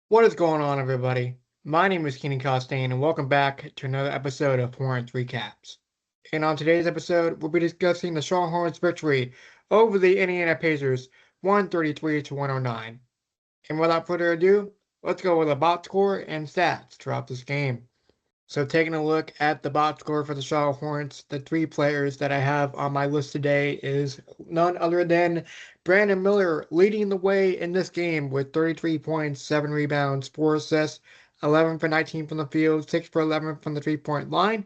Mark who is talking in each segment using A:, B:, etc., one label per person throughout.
A: What is going on, everybody? My name is Keenan Costain, and welcome back to another episode of Hornets Recaps. And on today's episode, we'll be discussing the Charlotte Hornets' victory over the Indiana Pacers, 133 to 109. And without further ado, let's go with the box score and stats throughout this game. So, taking a look at the box score for the Charlotte Hornets, the three players that I have on my list today is none other than Brandon Miller leading the way in this game with 33 points, 7 rebounds, 4 assists, 11 for 19 from the field, 6 for 11 from the 3-point line.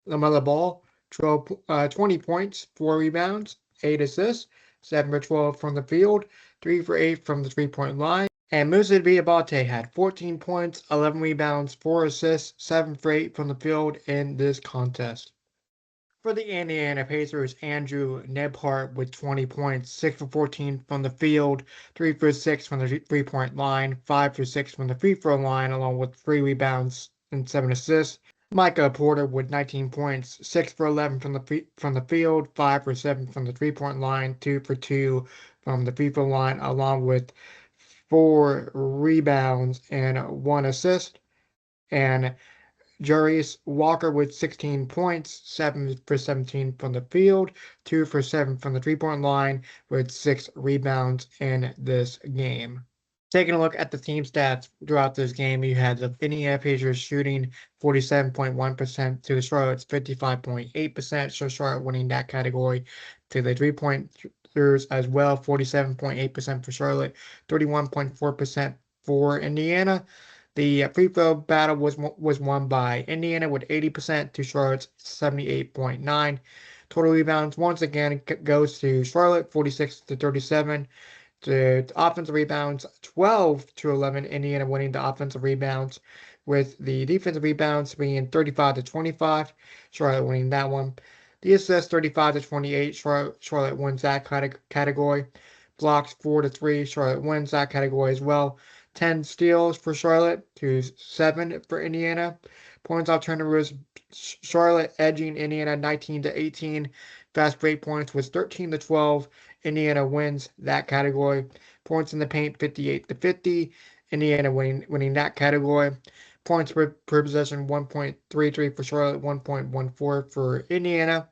A: LaMelo Ball, 20 points, 4 rebounds, 8 assists, 7 for 12 from the field, 3 for 8 from the 3-point line. And Musa Diabate had 14 points, 11 rebounds, 4 assists, 7 for 8 from the field in this contest. For the Indiana Pacers, Andrew Nebhart with 20 points, 6 for 14 from the field, 3 for 6 from the 3-point line, 5 for 6 from the free throw line, along with 3 rebounds and 7 assists. Micah Porter with 19 points, 6 for 11 from the field, 5 for 7 from the 3-point line, 2 for 2 from the free throw line, along with 4 rebounds and 1 assist. And Jarius Walker with 16 points, 7 for 17 from the field, 2 for 7 from the 3-point line, with 6 rebounds in this game. Taking a look at the team stats throughout this game, you had the Indiana Pacers shooting 47.1% to the Charlotte's 55.8%, so Charlotte winning that category. To the 3-pointers as well, 47.8% for Charlotte, 31.4% for Indiana. The free throw battle was won by Indiana with 80% to Charlotte's 78.9. Total rebounds once again goes to Charlotte, 46 to 37. The offensive rebounds, 12 to 11. Indiana winning the offensive rebounds, with the defensive rebounds being 35 to 25. Charlotte winning that one. The assists, 35 to 28. Charlotte wins that category. Blocks, 4 to 3. Charlotte wins that category as well. 10 steals for Charlotte to 7 for Indiana. Points off turnovers, Charlotte edging Indiana 19 to 18. Fast break points was 13 to 12. Indiana wins that category. Points in the paint 58 to 50. Indiana winning that category. Points per possession 1.33 for Charlotte, 1.14 for Indiana.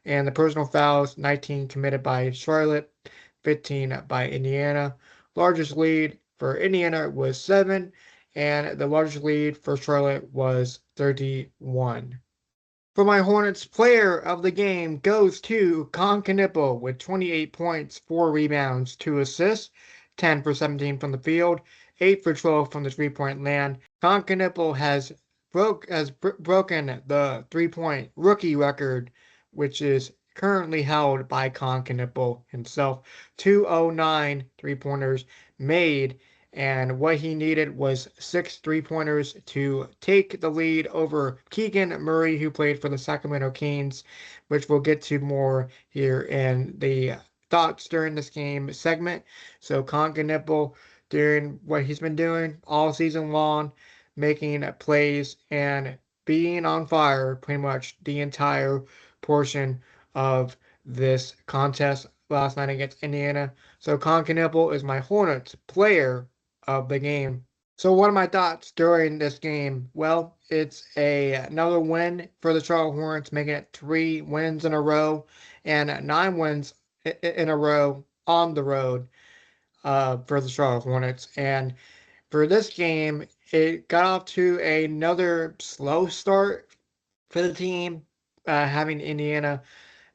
A: And the personal fouls 19 committed by Charlotte, 15 by Indiana. Largest lead for Indiana was 7, and the largest lead for Charlotte was 31. For my Hornets, player of the game goes to Kon Knueppel with 28 points, 4 rebounds, 2 assists, 10 for 17 from the field, 8 for 12 from the 3-point land. Kon Knueppel has broken the 3-point rookie record, which is currently held by Kon Knueppel himself. 209 3-pointers made, and what he needed was 6 3-pointers to take the lead over Keegan Murray, who played for the Sacramento Kings, which we'll get to more here in the thoughts during this game segment. So Kon Knueppel doing what he's been doing all season long, making plays and being on fire pretty much the entire portion of this contest last night against Indiana. So Kon Knueppel is my Hornets player of the game. So what are my thoughts during this game? Well, it's another win for the Charlotte Hornets, making it 3 wins in a row and 9 wins in a row on the road for the Charlotte Hornets. And for this game, it got off to another slow start for the team, having Indiana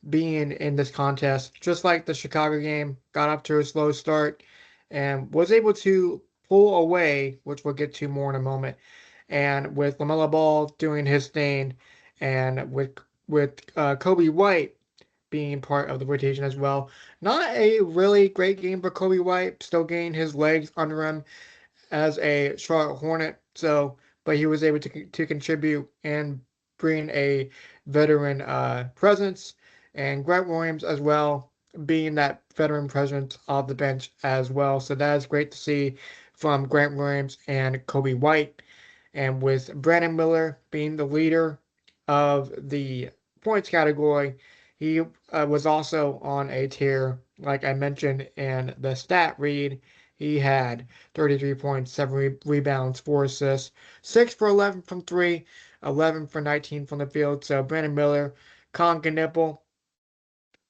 A: being in this contest, just like the Chicago game, got off to a slow start and was able to pull away, which we'll get to more in a moment. And with LaMelo Ball doing his thing, and with Kobe White being part of the rotation as well. Not a really great game for Kobe White, still getting his legs under him as a Charlotte Hornet. So, but he was able to contribute and bring a veteran presence, and Grant Williams as well, being that veteran presence off the bench as well. So that is great to see from Grant Williams and Kobe White. And with Brandon Miller being the leader of the points category, he was also on a tear, like I mentioned in the stat read. He had 33 points, 7 rebounds, 4 assists, 6 for 11 from 3, 11 for 19 from the field. So Brandon Miller, Kon Knueppel,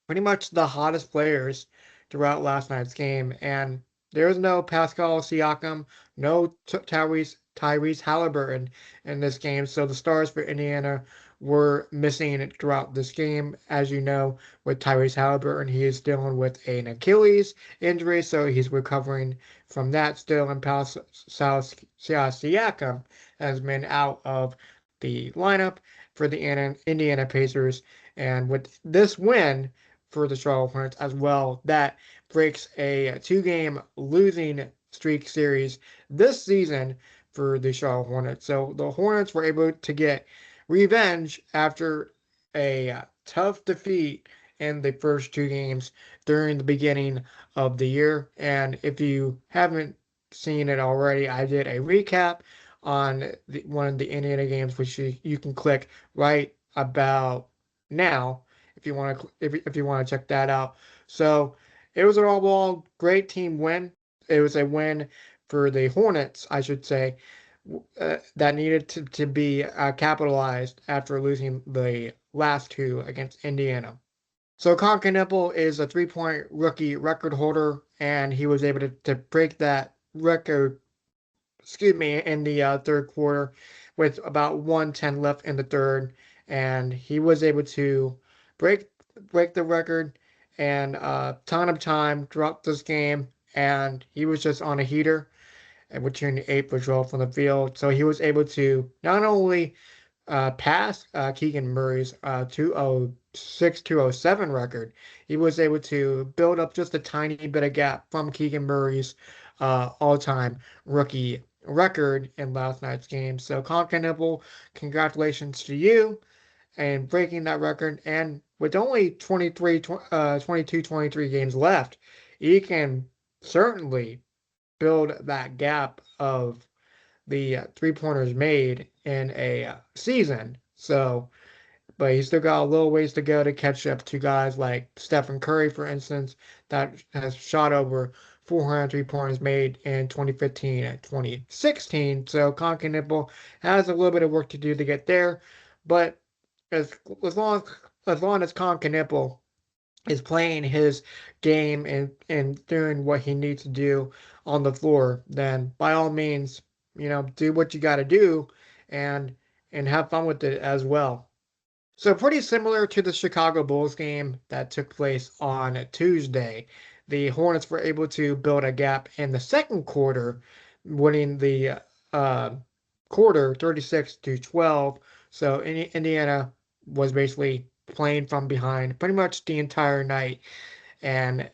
A: pretty much the hottest players throughout last night's game. And there's no Pascal Siakam, no Tyrese Halliburton in this game. So the stars for Indiana were missing throughout this game. As you know, with Tyrese Halliburton, he is dealing with an Achilles injury, so he's recovering from that still. And Pascal Siakam has been out of the lineup for the Indiana Pacers. And with this win, for the Charlotte Hornets as well. That breaks a two-game losing streak series this season for the Charlotte Hornets. So the Hornets were able to get revenge after a tough defeat in the first two games during the beginning of the year. And if you haven't seen it already, I did a recap on one of the Indiana games, which you can click right about now if you want to check that out. So it was an overall great team win. It was a win for the Hornets, I should say, that needed to be capitalized after losing the last two against Indiana. So Kon Knueppel is a three-point rookie record holder, and he was able to break that record, in the third quarter with about 1:10 left in the third, and he was able to break break the record and ton of time throughout this game, and he was just on a heater and between 8 for 12 from the field. So he was able to not only past Keegan Murray's 206 207 record. He was able to build up just a tiny bit of gap from Keegan Murray's all-time rookie record in last night's game. So Kon Knueppel, congratulations to you and breaking that record. And with only 22, 23 games left, he can certainly build that gap of the three-pointers made in a season. So, but he's still got a little ways to go to catch up to guys like Stephen Curry, for instance, that has shot over 400 three-pointers made in 2015 and 2016. So Kon Knueppel has a little bit of work to do to get there, but as as long as long as Kon Knueppel is playing his game and doing what he needs to do on the floor, then by all means, do what you got to do and have fun with it as well. So pretty similar to the Chicago Bulls game that took place on Tuesday. The Hornets were able to build a gap in the second quarter, winning the uh, quarter 36 to 12. So Indiana was basically playing from behind pretty much the entire night, and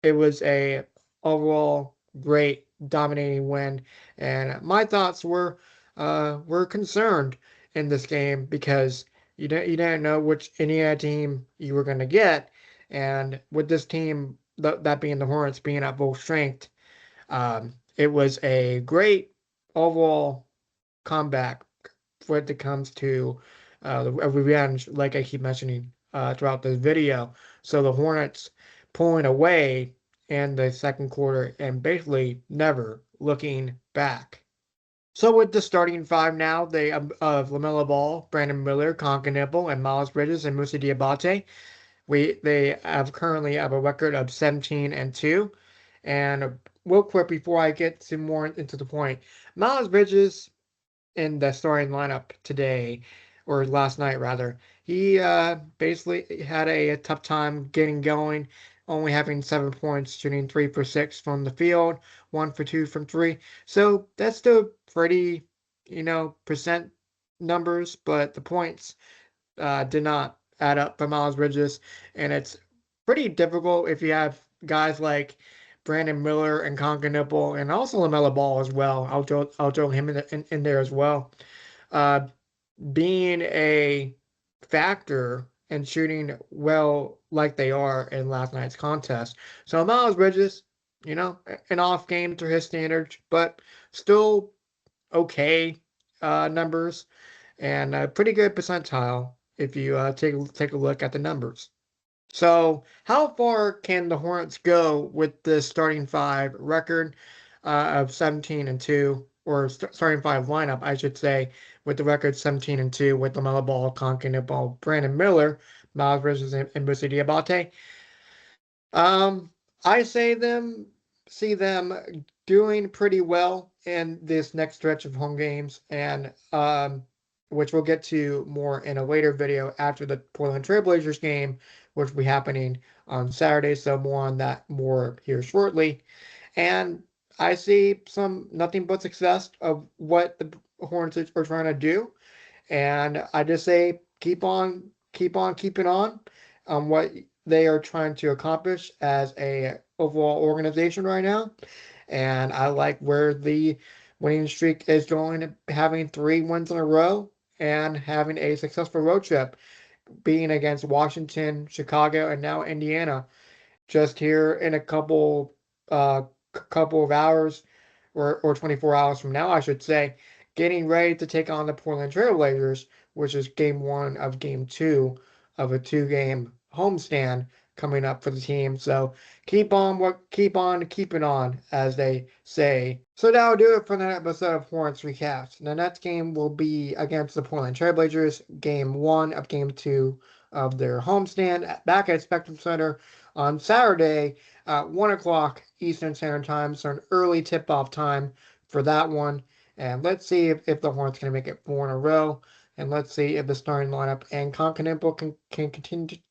A: it was a overall great dominating win. And my thoughts were concerned in this game because you didn't know which Indiana team you were going to get, and with this team that being the Hornets being at full strength, it was a great overall comeback when it comes to a revenge, like I keep mentioning throughout this video. So the Hornets pulling away in the second quarter and basically never looking back. So with the starting five now, they of LaMelo Ball, Brandon Miller, Kon Knueppel, and Miles Bridges and Moussa Diabate. They have currently have a record of 17-2. And real quick before I get to more into the point, Miles Bridges in the starting lineup today, or last night rather, he basically had a tough time getting going, only having 7 points, shooting 3 for 6 from the field, 1 for 2 from three. So that's still pretty, percent numbers, but the points did not add up for Miles Bridges, and it's pretty difficult if you have guys like Brandon Miller and Kon Knueppel and also LaMelo Ball as well. I'll throw him in there as well. Uh, Being a factor and shooting well like they are in last night's contest. So Miles Bridges, an off game to his standards, but still okay numbers and a pretty good percentile if you take a look at the numbers. So, how far can the Hornets go with the starting five record of 17-2, or starting five lineup, I should say, with the record 17-2 with LaMelo Ball, Kon Knueppel, Brandon Miller, Miles Bridges, and Moussa Diabate? Um, I see them doing pretty well in this next stretch of home games, and which we'll get to more in a later video after the Portland Trailblazers game, which will be happening on Saturday. So more here shortly. And I see some nothing but success of what the Hornets are trying to do. And I just say keep on keeping on what they are trying to accomplish as a overall organization right now. And I like where the winning streak is going, having 3 wins in a row and having a successful road trip, being against Washington, Chicago, and now Indiana just here in a uh couple of hours, or 24 hours from now, I should say, getting ready to take on the Portland Trailblazers, which is game one of game two of a 2-game homestand coming up for the team. So keep on keeping on, as they say. So that'll do it for that episode of Hornets Recaps. The next game will be against the Portland Trailblazers, game one of game two of their homestand back at Spectrum Center on Saturday at 1 o'clock Eastern Standard Time. So an early tip-off time for that one. And let's see if the Hornets can make it 4 in a row. And let's see if the starting lineup and Kon Knueppel can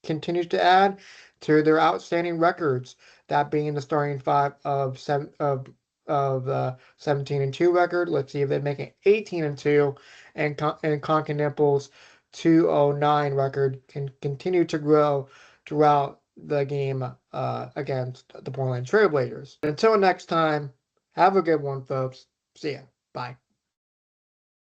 A: continue to add to their outstanding records. That being the starting five of 17-2 record. Let's see if they make it 18-2, and Kon Knueppel's 209 record can continue to grow throughout the game against the Portland Trailblazers. Until next time, have a good one, folks. See ya. Bye.